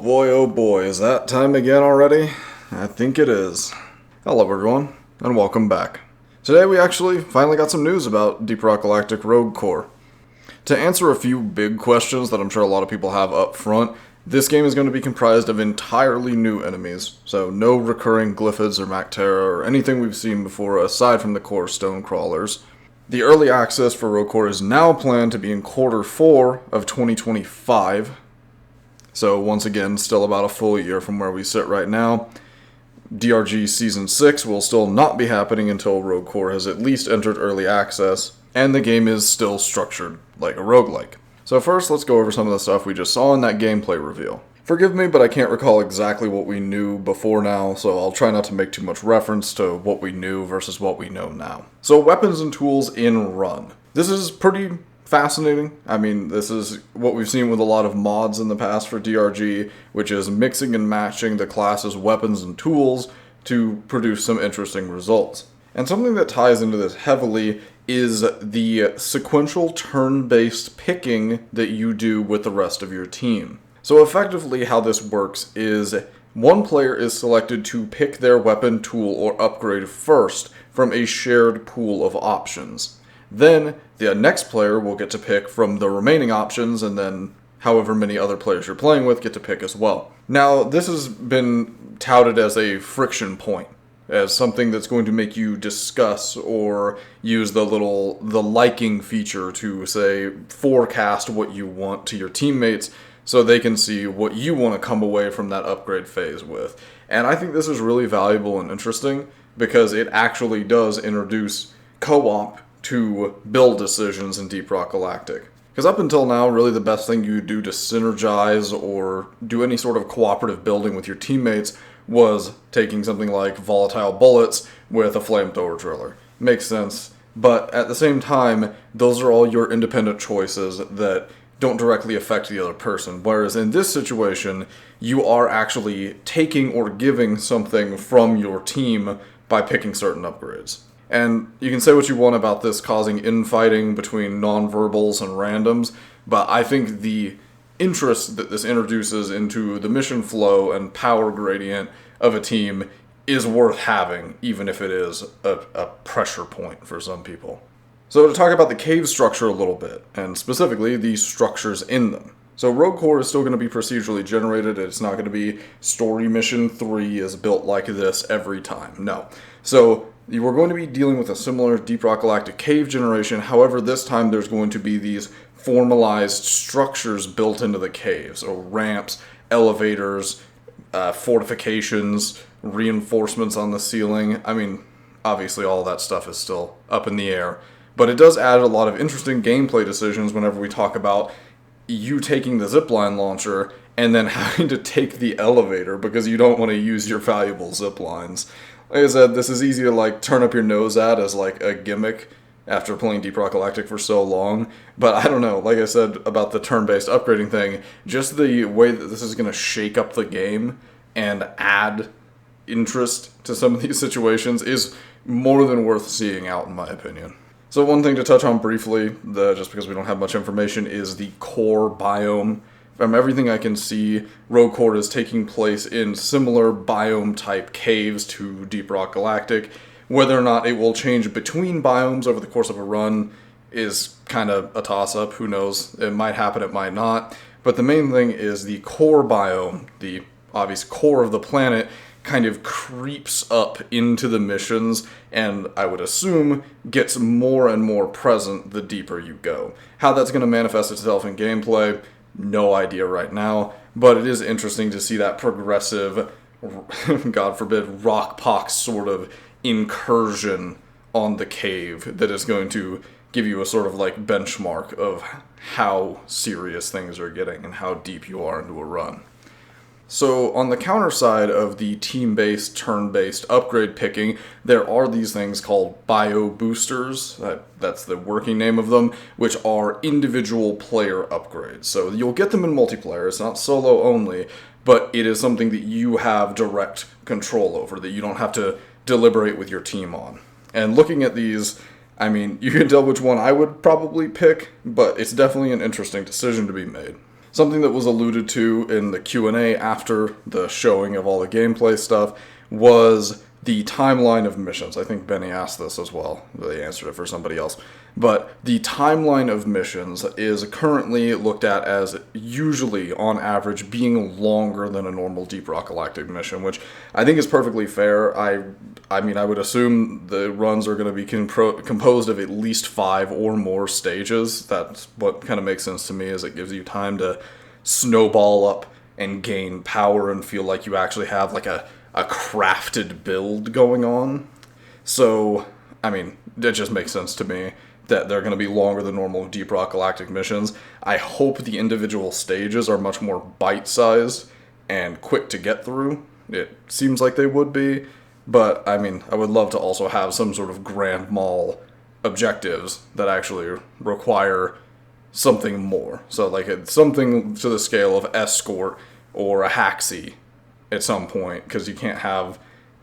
oh boy, is that time again already? I think it is. Hello everyone, and welcome back. Today we actually finally got some news about Deep Rock Galactic Rogue Core. To answer a few big questions that I'm sure a lot of people have up front, this game is going to be comprised of entirely new enemies, so no recurring glyphids or Mactera or anything we've seen before aside from the core stone crawlers. The early access for Rogue Core is now planned to be in Q4 of 2025, so once again, still about a full year from where we sit right now. DRG Season 6 will still not be happening until Rogue Core has at least entered early access, and the game is still structured like a roguelike. So first, let's go over some of the stuff we just saw in that gameplay reveal. Forgive me, but I can't recall exactly what we knew before now, so I'll try not to make too much reference to what we knew versus what we know now. So weapons and tools in Run. This is pretty fascinating. I mean, this is what we've seen with a lot of mods in the past for DRG, which is mixing and matching the class's weapons and tools to produce some interesting results. And something that ties into this heavily is the sequential turn-based picking that you do with the rest of your team. So effectively how this works is one player is selected to pick their weapon, tool, or upgrade first from a shared pool of options. Then the next player will get to pick from the remaining options, and then however many other players you're playing with get to pick as well. Now, this has been touted as a friction point, as something that's going to make you discuss or use the liking feature to, say, forecast what you want to your teammates so they can see what you want to come away from that upgrade phase with. And I think this is really valuable and interesting because it actually does introduce co-op to build decisions in Deep Rock Galactic. Because up until now, really the best thing you do to synergize or do any sort of cooperative building with your teammates was taking something like volatile bullets with a flamethrower driller. Makes sense, but at the same time, those are all your independent choices that don't directly affect the other person. Whereas in this situation, you are actually taking or giving something from your team by picking certain upgrades. And you can say what you want about this causing infighting between nonverbals and randoms, but I think the interest that this introduces into the mission flow and power gradient of a team is worth having, even if it is a pressure point for some people. So to talk about the cave structure a little bit, and specifically the structures in them. So Rogue Core is still going to be procedurally generated. It's not going to be story mission 3 is built like this every time. No. So you are going to be dealing with a similar Deep Rock Galactic cave generation. However, this time there's going to be these formalized structures built into the cave. So ramps, elevators, fortifications, reinforcements on the ceiling. I mean, obviously all that stuff is still up in the air. But it does add a lot of interesting gameplay decisions whenever we talk about you taking the zipline launcher and then having to take the elevator because you don't want to use your valuable ziplines. Like I said, this is easy to turn up your nose at as a gimmick after playing Deep Rock Galactic for so long. But I don't know, like I said about the turn-based upgrading thing, just the way that this is going to shake up the game and add interest to some of these situations is more than worth seeing out, in my opinion. So one thing to touch on briefly, just because we don't have much information, is the core biome. From everything I can see, Rogue Core is taking place in similar biome-type caves to Deep Rock Galactic. Whether or not it will change between biomes over the course of a run is kind of a toss-up. Who knows? It might happen, it might not. But the main thing is the core biome, the obvious core of the planet, kind of creeps up into the missions, and I would assume gets more and more present the deeper you go. How that's going to manifest itself in gameplay, no idea right now, but it is interesting to see that progressive, God forbid, rock pox sort of incursion on the cave that is going to give you a sort of benchmark of how serious things are getting and how deep you are into a run. So on the counter side of the team-based, turn-based upgrade picking, there are these things called bio boosters, that's the working name of them, which are individual player upgrades. So you'll get them in multiplayer, it's not solo only, but it is something that you have direct control over, that you don't have to deliberate with your team on. And looking at these, I mean, you can tell which one I would probably pick, but it's definitely an interesting decision to be made. Something that was alluded to in the Q&A after the showing of all the gameplay stuff was the timeline of missions. I think Benny asked this as well. They answered it for somebody else. But the timeline of missions is currently looked at as usually, on average, being longer than a normal Deep Rock Galactic mission, which I think is perfectly fair. I mean, I would assume the runs are going to be composed of at least 5 or more stages. That's what kind of makes sense to me, is it gives you time to snowball up and gain power and feel like you actually have like a crafted build going on. So, I mean, it just makes sense to me that they're going to be longer than normal Deep Rock Galactic missions. I hope the individual stages are much more bite-sized and quick to get through. It seems like they would be, but, I mean, I would love to also have some sort of grand mal objectives that actually require something more. So, like, it's something to the scale of Escort or a Haxi at some point, because you can't have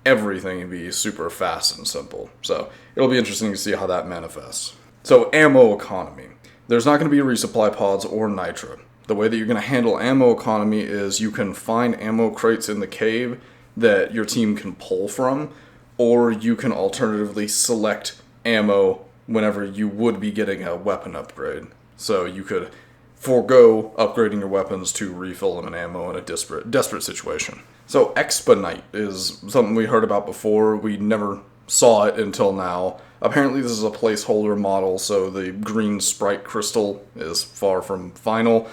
everything be super fast and simple. So, it'll be interesting to see how that manifests. So, ammo economy. There's not going to be resupply pods or nitra. The way that you're going to handle ammo economy is you can find ammo crates in the cave that your team can pull from, or you can alternatively select ammo whenever you would be getting a weapon upgrade. So you could forego upgrading your weapons to refill them in ammo in a desperate situation. So Expenite is something we heard about before. We never saw it until now. Apparently this is a placeholder model, so the green sprite crystal is far from final.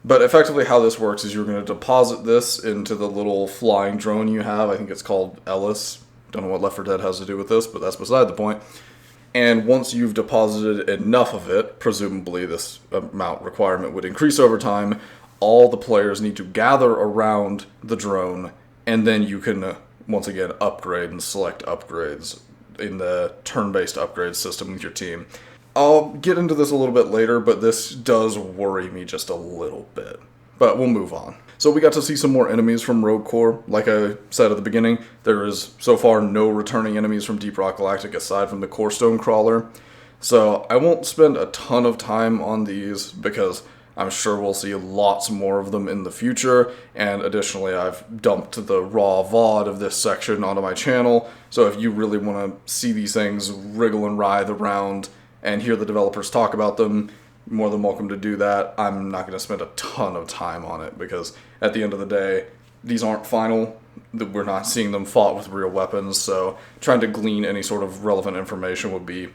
But effectively how this works is you're going to deposit this into the little flying drone you have. I think it's called Ellis. Don't know what Left 4 Dead has to do with this, but that's beside the point. And once you've deposited enough of it, presumably this amount requirement would increase over time, all the players need to gather around the drone, and then you can, once again, upgrade and select upgrades in the turn-based upgrade system with your team. I'll get into this a little bit later, but this does worry me just a little bit. But we'll move on. So we got to see some more enemies from Rogue Core. Like I said at the beginning, there is so far no returning enemies from Deep Rock Galactic aside from the Core Stone Crawler. So I won't spend a ton of time on these because I'm sure we'll see lots more of them in the future. And additionally, I've dumped the raw VOD of this section onto my channel. So if you really want to see these things wriggle and writhe around and hear the developers talk about them, more than welcome to do that. I'm not going to spend a ton of time on it because at the end of the day, these aren't final. We're not seeing them fought with real weapons, so trying to glean any sort of relevant information would be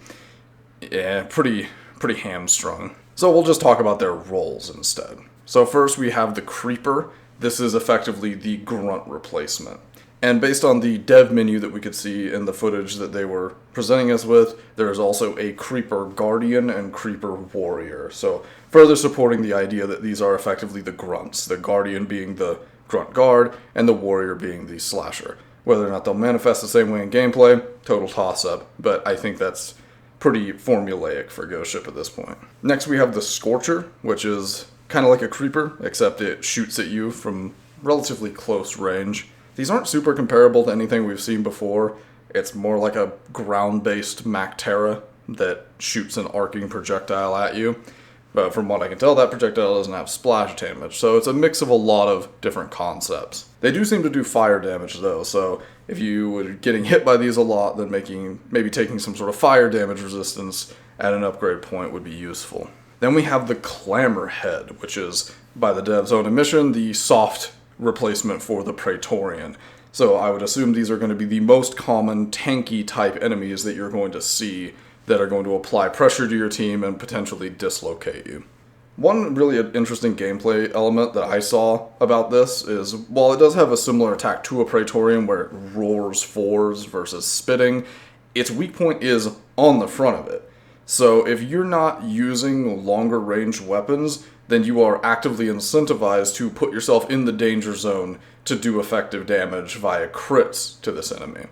pretty hamstrung. So we'll just talk about their roles instead. So first we have the Creeper. This is effectively the grunt replacement. And based on the dev menu that we could see in the footage that they were presenting us with, there is also a Creeper Guardian and Creeper Warrior. So further supporting the idea that these are effectively the grunts, the Guardian being the grunt guard, and the Warrior being the slasher. Whether or not they'll manifest the same way in gameplay, total toss-up, but I think that's pretty formulaic for Ghost Ship at this point. Next we have the Scorcher, which is kind of like a Creeper, except it shoots at you from relatively close range. These aren't super comparable to anything we've seen before. It's more like a ground-based Mactera that shoots an arcing projectile at you. But from what I can tell, that projectile doesn't have splash damage, so it's a mix of a lot of different concepts. They do seem to do fire damage though, so if you were getting hit by these a lot, then maybe taking some sort of fire damage resistance at an upgrade point would be useful. Then we have the Clamor Head, which is, by the dev's own admission, the soft replacement for the Praetorian. So I would assume these are going to be the most common tanky type enemies that you're going to see that are going to apply pressure to your team and potentially dislocate you. One really interesting gameplay element that I saw about this is, while it does have a similar attack to a Praetorian where it roars fours versus spitting, its weak point is on the front of it. So if you're not using longer range weapons, then you are actively incentivized to put yourself in the danger zone to do effective damage via crits to this enemy.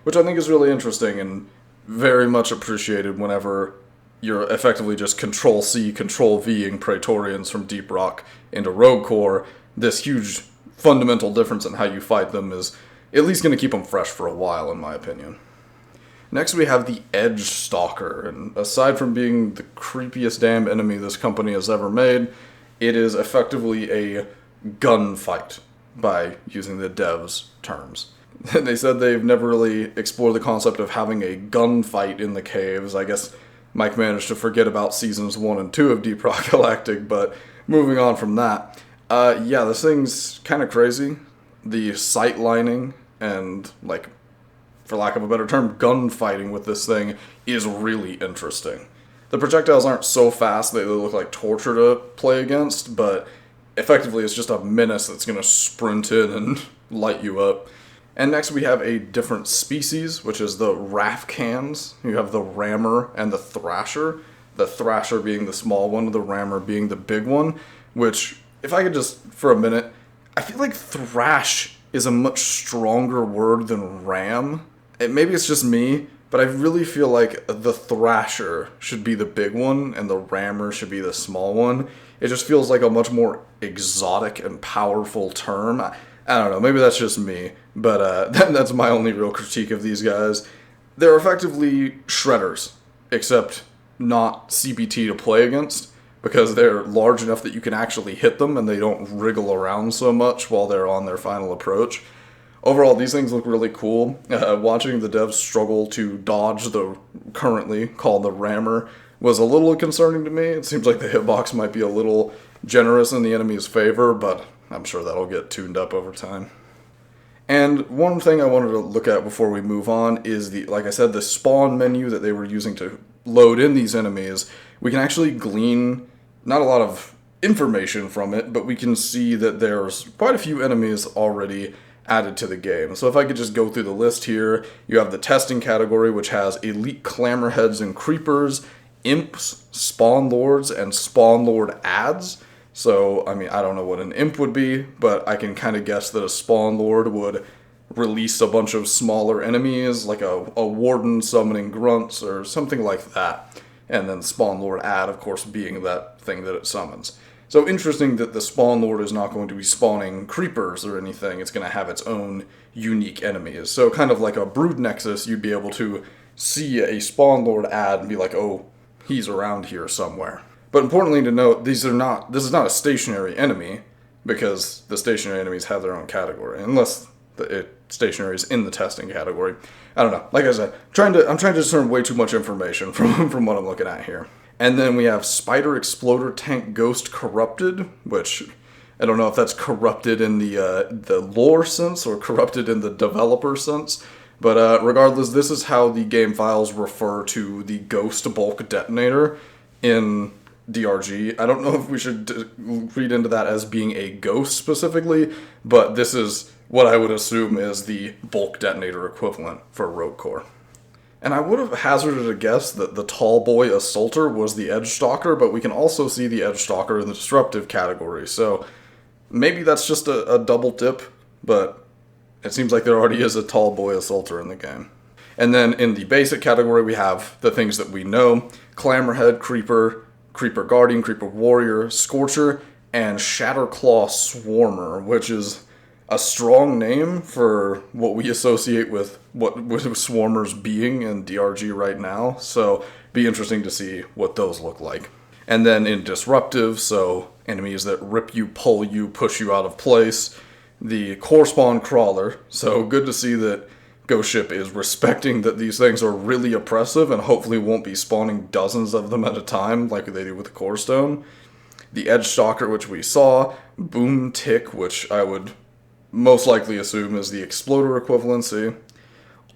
Which I think is really interesting and very much appreciated whenever you're effectively just Control-C, Control-V-ing Praetorians from Deep Rock into Rogue Core. This huge fundamental difference in how you fight them is at least going to keep them fresh for a while, in my opinion. Next we have the Edge Stalker, and aside from being the creepiest damn enemy this company has ever made, It is effectively a gunfight, by using the devs' terms. They said they've never really explored the concept of having a gunfight in the caves. I guess Mike managed to forget about seasons 1 and 2 of Deep Rock Galactic, but moving on from that. Yeah, this thing's kind of crazy. The sight lining and, like, for lack of a better term, gunfighting with this thing is really interesting. The projectiles aren't so fast that they look like torture to play against, but effectively it's just a menace that's going to sprint in and light you up. And next we have a different species, which is the Rafcans. You have the Rammer and the Thrasher. The Thrasher being the small one, the Rammer being the big one, which, if I could just, for a minute, I feel like Thrash is a much stronger word than Ram. Maybe it's just me, but I really feel like the Thrasher should be the big one and the Rammer should be the small one. It just feels like a much more exotic and powerful term. I don't know, maybe that's just me, but that's my only real critique of these guys. They're effectively shredders, except not CBT to play against, because they're large enough that you can actually hit them and they don't wriggle around so much while they're on their final approach. Overall, these things look really cool. Watching the devs struggle to dodge the currently called the Rammer was a little concerning to me. It seems like the hitbox might be a little generous in the enemy's favor, but I'm sure that'll get tuned up over time. And one thing I wanted to look at before we move on is like I said, the spawn menu that they were using to load in these enemies. We can actually glean not a lot of information from it, but we can see that there's quite a few enemies already added to the game. So if I could just go through the list here, you have the testing category, which has elite clamorheads and creepers, imps, spawn lords, and spawn lord ads. So, I mean, I don't know what an imp would be, but I can kind of guess that a spawn lord would release a bunch of smaller enemies, like a warden summoning grunts or something like that. And then spawn lord ad, of course, being that thing that it summons. So interesting that the spawn lord is not going to be spawning creepers or anything. It's going to have its own unique enemies. So kind of like a brood nexus, you'd be able to see a spawn lord ad and be like, oh, he's around here somewhere. But importantly to note, this is not a stationary enemy, because the stationary enemies have their own category, unless stationary is in the testing category. I don't know. Like I said, I'm trying to discern way too much information from what I'm looking at here. And then we have Spider Exploder Tank Ghost Corrupted, which I don't know if that's corrupted in the lore sense or corrupted in the developer sense. But regardless, this is how the game files refer to the Ghost Bulk Detonator in DRG. I don't know if we should read into that as being a ghost specifically, but this is what I would assume is the bulk detonator equivalent for Rogue Core. And I would have hazarded a guess that the Tall Boy Assaulter was the Edge Stalker, but we can also see the Edge Stalker in the Disruptive category, so maybe that's just a double dip, but it seems like there already is a Tall Boy Assaulter in the game. And then in the basic category, we have the things that we know: Clamorhead, Creeper, Creeper Guardian, Creeper Warrior, Scorcher, and Shatterclaw Swarmer, which is a strong name for what we associate with Swarmers being in DRG right now, so be interesting to see what those look like. And then in Disruptive, so enemies that rip you, pull you, push you out of place, the Core Spawn Crawler, so good to see that Ghost Ship is respecting that these things are really oppressive and hopefully won't be spawning dozens of them at a time like they do with the Core Stone. The Edge Stalker, which we saw, Boom Tick, which I would most likely assume is the Exploder equivalency,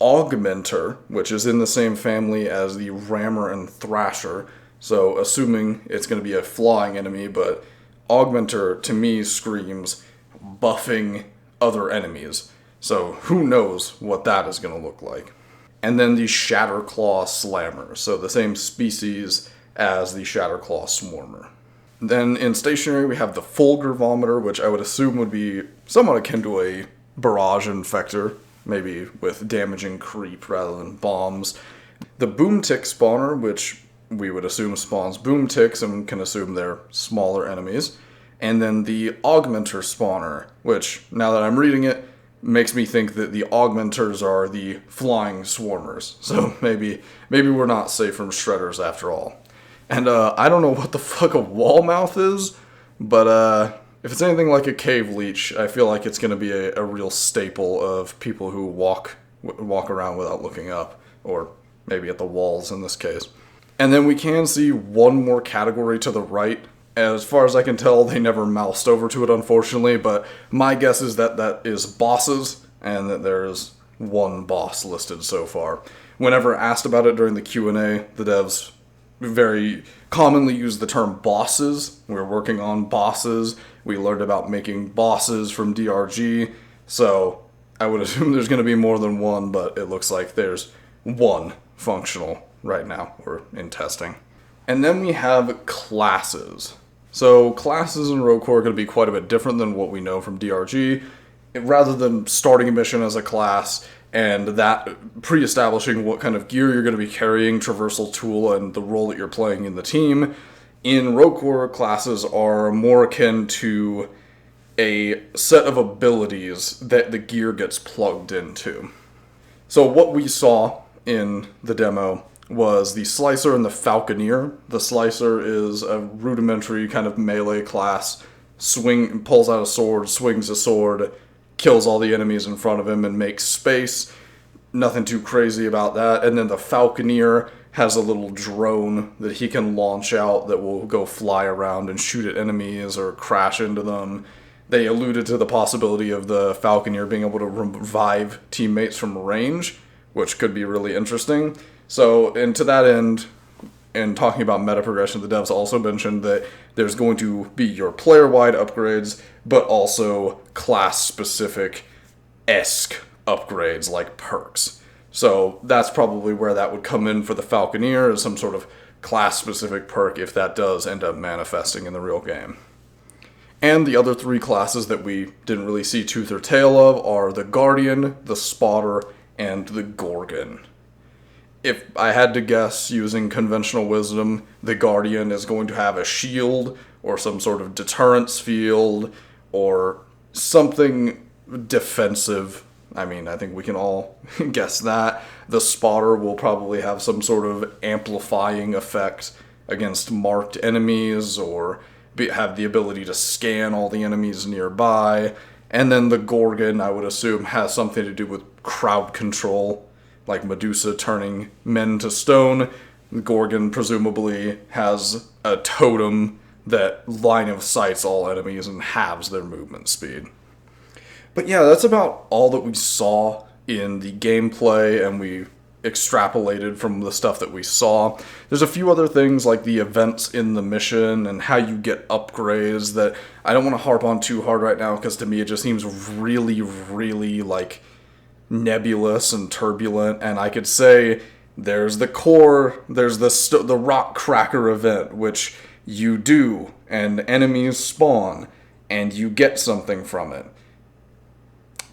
Augmenter, which is in the same family as the Rammer and Thrasher, so assuming it's going to be a flying enemy, but Augmenter to me screams buffing other enemies, so who knows what that is going to look like. And then the Shatterclaw Slammer, so the same species as the Shatterclaw Swarmer. Then in stationary, we have the Fulgur Vomiter, which I would assume would be somewhat akin to a Barrage Infector, maybe with damaging creep rather than bombs. The Boom Tick Spawner, which we would assume spawns Boom Ticks and can assume they're smaller enemies. And then the Augmenter Spawner, which, now that I'm reading it, makes me think that the Augmenters are the flying swarmers. So maybe we're not safe from shredders after all. And I don't know what the fuck a Wallmouth is, But if it's anything like a cave leech, I feel like it's going to be a real staple of people who walk around without looking up, or maybe at the walls in this case. And then we can see one more category to the right. As far as I can tell, they never moused over to it, unfortunately, but my guess is that that is bosses, and that there is one boss listed so far. Whenever asked about it during the Q&A, the devs very commonly use the term bosses. We're working on bosses. We learned about making bosses from DRG, so I would assume there's going to be more than one, but it looks like there's one functional right now. We're in testing. And then we have classes. So classes in Rogue Core are going to be quite a bit different than what we know from DRG. Rather than starting a mission as a class and that pre-establishing what kind of gear you're going to be carrying, traversal tool, and the role that you're playing in the team, in Rogue Core, classes are more akin to a set of abilities that the gear gets plugged into. So what we saw in the demo was the Slicer and the Falconeer. The Slicer is a rudimentary kind of melee class, pulls out a sword, swings a sword, kills all the enemies in front of him and makes space. Nothing too crazy about that. And then the Falconeer has a little drone that he can launch out that will go fly around and shoot at enemies or crash into them. They alluded to the possibility of the Falconeer being able to revive teammates from range, which could be really interesting. So, and to that end, in talking about meta progression, the devs also mentioned that there's going to be your player-wide upgrades, but also class-specific-esque upgrades like perks. So that's probably where that would come in for the Falconeer, as some sort of class-specific perk if that does end up manifesting in the real game. And the other three classes that we didn't really see tooth or tail of are the Guardian, the Spotter, and the Gorgon. If I had to guess, using conventional wisdom, the Guardian is going to have a shield or some sort of deterrence field or something defensive. I mean, I think we can all guess that. The Spotter will probably have some sort of amplifying effect against marked enemies or have the ability to scan all the enemies nearby. And then the Gorgon, I would assume, has something to do with crowd control. Like Medusa turning men to stone, the Gorgon presumably has a totem that line of sights all enemies and halves their movement speed. But yeah, that's about all that we saw in the gameplay, and we extrapolated from the stuff that we saw. There's a few other things like the events in the mission and how you get upgrades that I don't want to harp on too hard right now, because to me it just seems really, really like nebulous and turbulent. And I could say there's the core, there's the rock cracker event, which you do and enemies spawn and you get something from it.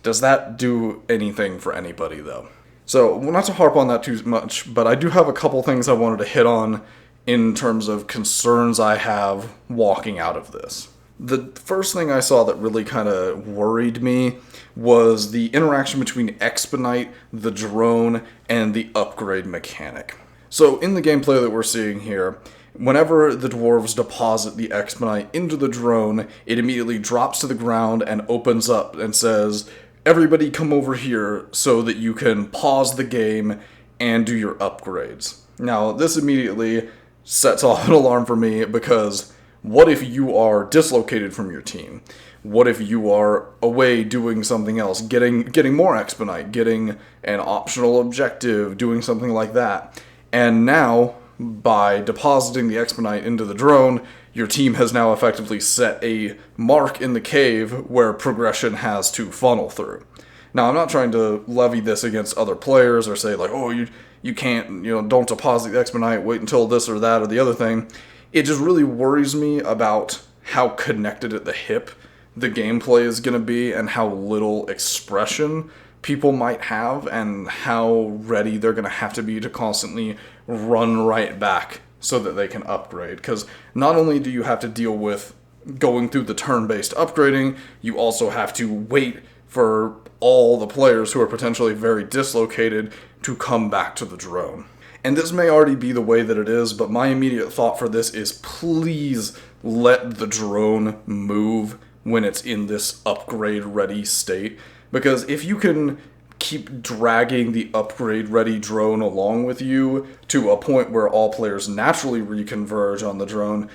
Does that do anything for anybody though? So, not to harp on that too much, but I do have a couple things I wanted to hit on in terms of concerns I have walking out of this. The first thing I saw that really kind of worried me was the interaction between Expenite, the drone, and the upgrade mechanic. So in the gameplay that we're seeing here, whenever the dwarves deposit the Expenite into the drone, it immediately drops to the ground and opens up and says, "Everybody come over here so that you can pause the game and do your upgrades." Now, this immediately sets off an alarm for me, because what if you are dislocated from your team? What if you are away doing something else, getting more Expenite, getting an optional objective, doing something like that? And now, by depositing the Expenite into the drone, your team has now effectively set a mark in the cave where progression has to funnel through. Now, I'm not trying to levy this against other players or say like, oh, you can't, don't deposit the Expenite, wait until this or that or the other thing. It just really worries me about how connected at the hip the gameplay is going to be and how little expression people might have and how ready they're going to have to be to constantly run right back so that they can upgrade. Because not only do you have to deal with going through the turn-based upgrading, you also have to wait for all the players who are potentially very dislocated to come back to the drone. And this may already be the way that it is, but my immediate thought for this is please let the drone move when it's in this upgrade-ready state. Because if you can keep dragging the upgrade-ready drone along with you to a point where all players naturally reconverge on the drone,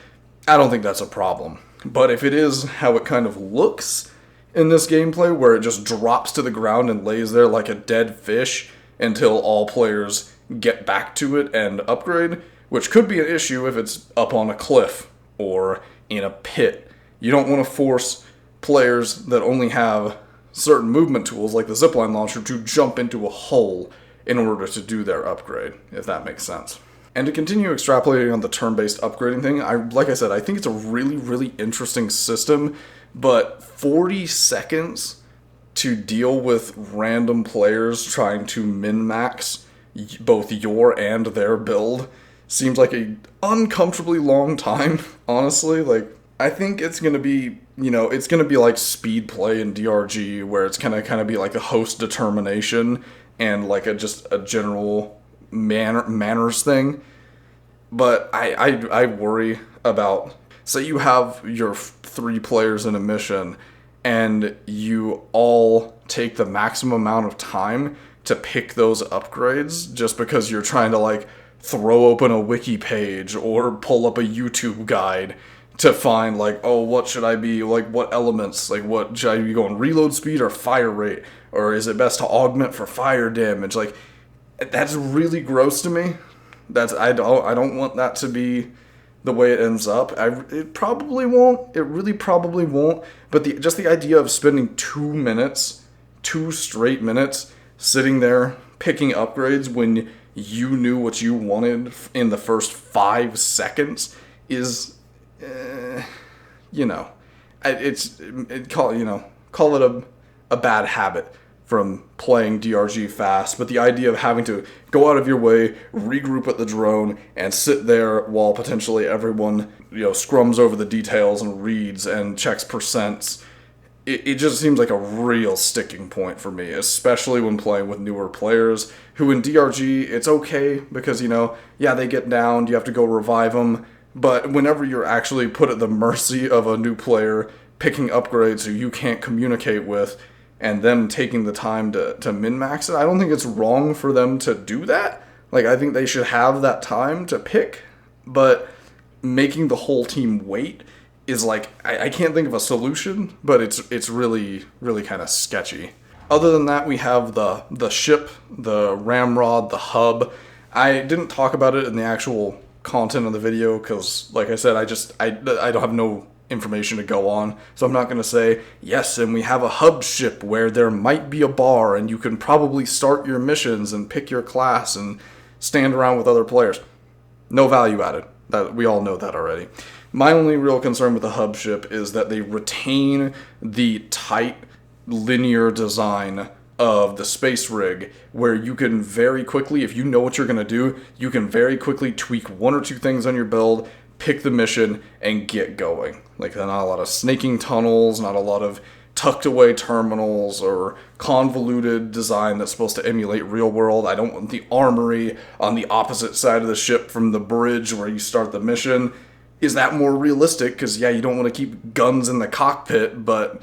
I don't think that's a problem. But if it is how it kind of looks in this gameplay, where it just drops to the ground and lays there like a dead fish until all players get back to it and upgrade, which could be an issue if it's up on a cliff or in a pit. You don't want to force players that only have certain movement tools like the zipline launcher to jump into a hole in order to do their upgrade, if that makes sense. And to continue extrapolating on the turn-based upgrading thing, like I said, I think it's a really, really interesting system, but 40 seconds to deal with random players trying to min-max both your and their build seems like a uncomfortably long time, honestly. Like, I think it's going to be, it's going to be like speed play in DRG, where it's going to kind of be like a host determination and like just a general manners thing. But I worry about, say you have your 3 players in a mission and you all take the maximum amount of time to pick those upgrades just because you're trying to like throw open a wiki page or pull up a YouTube guide to find like, oh, what should I be, like what elements, like what should I be going, reload speed or fire rate, or is it best to augment for fire damage? Like, that's really gross to me. I don't want that to be the way it ends up. It probably won't. It really probably won't. But just the idea of spending 2 straight minutes sitting there picking upgrades when you knew what you wanted in the first 5 seconds is, call it a bad habit from playing DRG fast, but the idea of having to go out of your way, regroup at the drone, and sit there while potentially everyone, scrums over the details and reads and checks percents, it just seems like a real sticking point for me, especially when playing with newer players, who in DRG, it's okay, because, they get downed, you have to go revive them, but whenever you're actually put at the mercy of a new player picking upgrades who you can't communicate with, and them taking the time to min-max it, I don't think it's wrong for them to do that. Like, I think they should have that time to pick, but making the whole team wait is like, I can't think of a solution, but it's really, really kind of sketchy. Other than that, we have the ship, the ramrod, the hub. I didn't talk about it in the actual content of the video because, like I said, I don't have no information to go on, so I'm not going to say, yes, and we have a hub ship where there might be a bar and you can probably start your missions and pick your class and stand around with other players. No value added. That we all know that already. My only real concern with the hub ship is that they retain the tight, linear design of the space rig, where you can very quickly, if you know what you're going to do, you can very quickly tweak 1 or 2 things on your build, pick the mission, and get going. Like, not a lot of snaking tunnels, not a lot of tucked away terminals, or convoluted design that's supposed to emulate real world. I don't want the armory on the opposite side of the ship from the bridge where you start the mission. Is that more realistic? Because, you don't want to keep guns in the cockpit, but,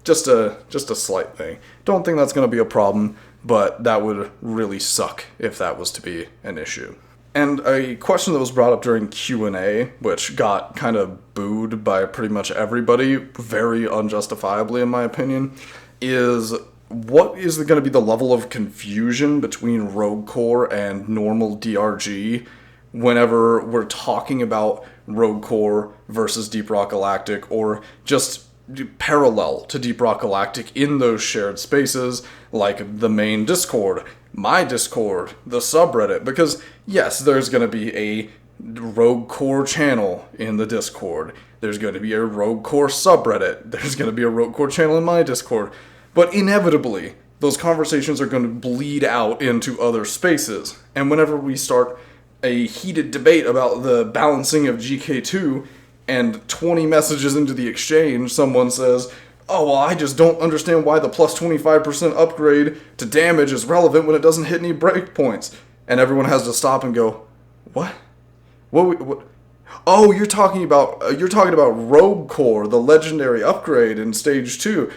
just a slight thing. Don't think that's going to be a problem, but that would really suck if that was to be an issue. And a question that was brought up during Q&A, which got kind of booed by pretty much everybody, very unjustifiably in my opinion, is what is going to be the level of confusion between Rogue Core and normal DRG whenever we're talking about Rogue Core versus Deep Rock Galactic, or just parallel to Deep Rock Galactic in those shared spaces, like the main Discord, my Discord, the subreddit, because yes, there's going to be a Rogue Core channel in the Discord, there's going to be a Rogue Core subreddit, there's going to be a Rogue Core channel in my Discord, but inevitably, those conversations are going to bleed out into other spaces, and whenever we start a heated debate about the balancing of GK2, and 20 messages into the exchange, someone says, oh, well, I just don't understand why the plus 25% upgrade to damage is relevant when it doesn't hit any breakpoints. and everyone has to stop and go, what? What? Oh, you're talking about Rogue Core, the legendary upgrade in Stage 2.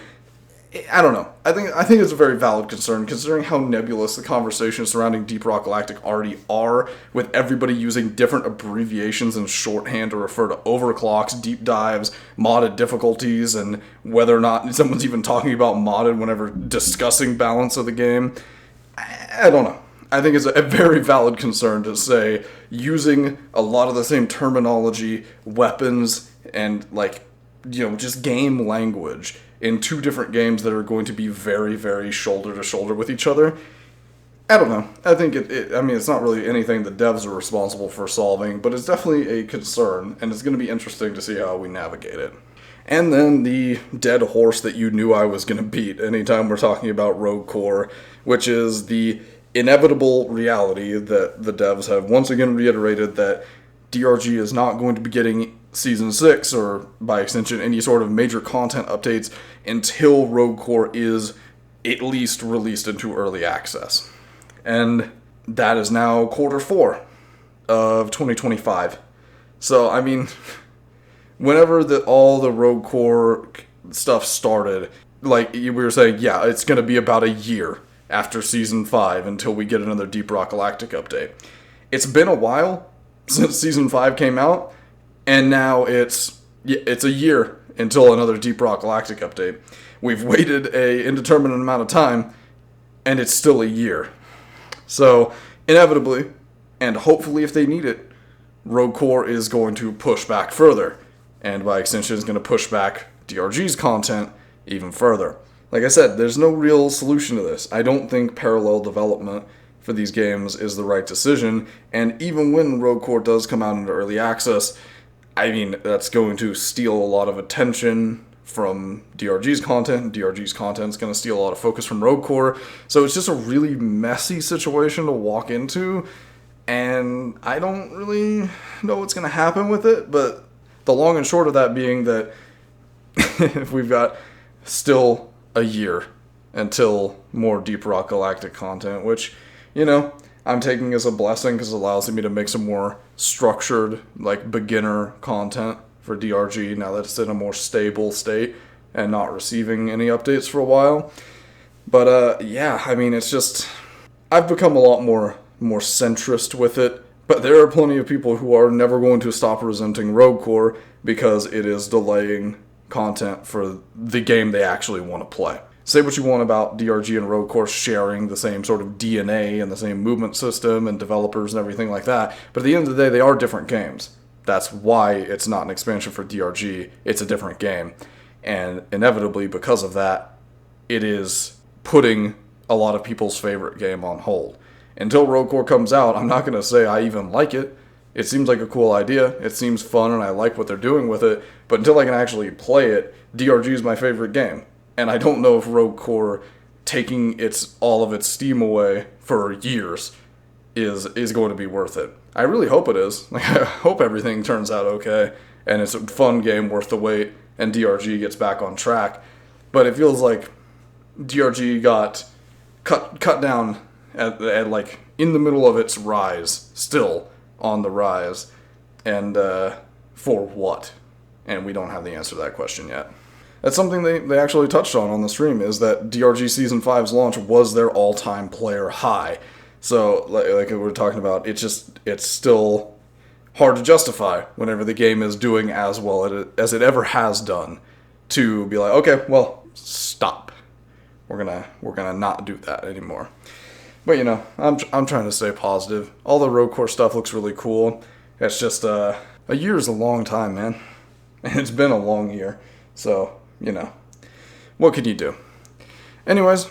I don't know. I think it's a very valid concern, considering how nebulous the conversations surrounding Deep Rock Galactic already are, with everybody using different abbreviations and shorthand to refer to overclocks, deep dives, modded difficulties, and whether or not someone's even talking about modded whenever discussing balance of the game. I don't know. I think it's a very valid concern to say using a lot of the same terminology, weapons, and just game language in two different games that are going to be very, very shoulder to shoulder with each other. I don't know. I think it's not really anything the devs are responsible for solving, but it's definitely a concern, and it's going to be interesting to see how we navigate it. And then the dead horse that you knew I was going to beat anytime we're talking about Rogue Core, which is the inevitable reality that the devs have once again reiterated that DRG is not going to be getting Season 6, or by extension any sort of major content updates, until Rogue Core is at least released into early access. And that is now Q4 of 2025. So, I mean, whenever all the Rogue Core stuff started, like we were saying, yeah, it's going to be about a year after Season 5 until we get another Deep Rock Galactic update. It's been a while since Season 5 came out, and now it's a year until another Deep Rock Galactic update. We've waited an indeterminate amount of time, and it's still a year. So, inevitably, and hopefully if they need it, Rogue Core is going to push back further, and by extension is going to push back DRG's content even further. Like I said, there's no real solution to this. I don't think parallel development for these games is the right decision, and even when Rogue Core does come out into early access, I mean, that's going to steal a lot of attention from DRG's content. DRG's content is going to steal a lot of focus from Rogue Core, so it's just a really messy situation to walk into, and I don't really know what's going to happen with it, but the long and short of that being that we've got still a year until more Deep Rock Galactic content, which, I'm taking as a blessing because it allows me to make some more structured, beginner content for DRG now that it's in a more stable state and not receiving any updates for a while. But, it's just, I've become a lot more centrist with it, but there are plenty of people who are never going to stop resenting Rogue Core because it is delaying content for the game they actually want to play. Say what you want about DRG and Rogue Core sharing the same sort of DNA and the same movement system and developers and everything like that, but at the end of the day, they are different games. That's why it's not an expansion for DRG, it's a different game. And inevitably, because of that, it is putting a lot of people's favorite game on hold. Until Rogue Core comes out, I'm not going to say I even like it. It seems like a cool idea, it seems fun, and I like what they're doing with it, but until I can actually play it, DRG is my favorite game. And I don't know if Rogue Core taking all of its steam away for years is going to be worth it. I really hope it is. I hope everything turns out okay, and it's a fun game worth the wait, and DRG gets back on track. But it feels like DRG got cut down at in the middle of its rise, still on the rise, and for what? And we don't have the answer to that question yet. That's something they actually touched on the stream, is that DRG Season 5's launch was their all-time player high. So, like we were talking about, it's still hard to justify whenever the game is doing as well as it ever has done, to be like, okay, well, stop. We're gonna not do that anymore. But I'm trying to stay positive. All the Rogue Core stuff looks really cool. It's just a year is a long time, man, and it's been a long year. So what can you do? Anyways,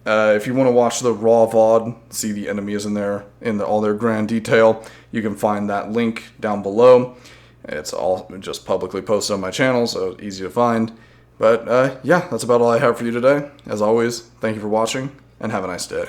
if you want to watch the raw VOD, see the enemies in there in all their grand detail, you can find that link down below. It's all just publicly posted on my channel, so it's easy to find. But that's about all I have for you today. As always, thank you for watching, and have a nice day.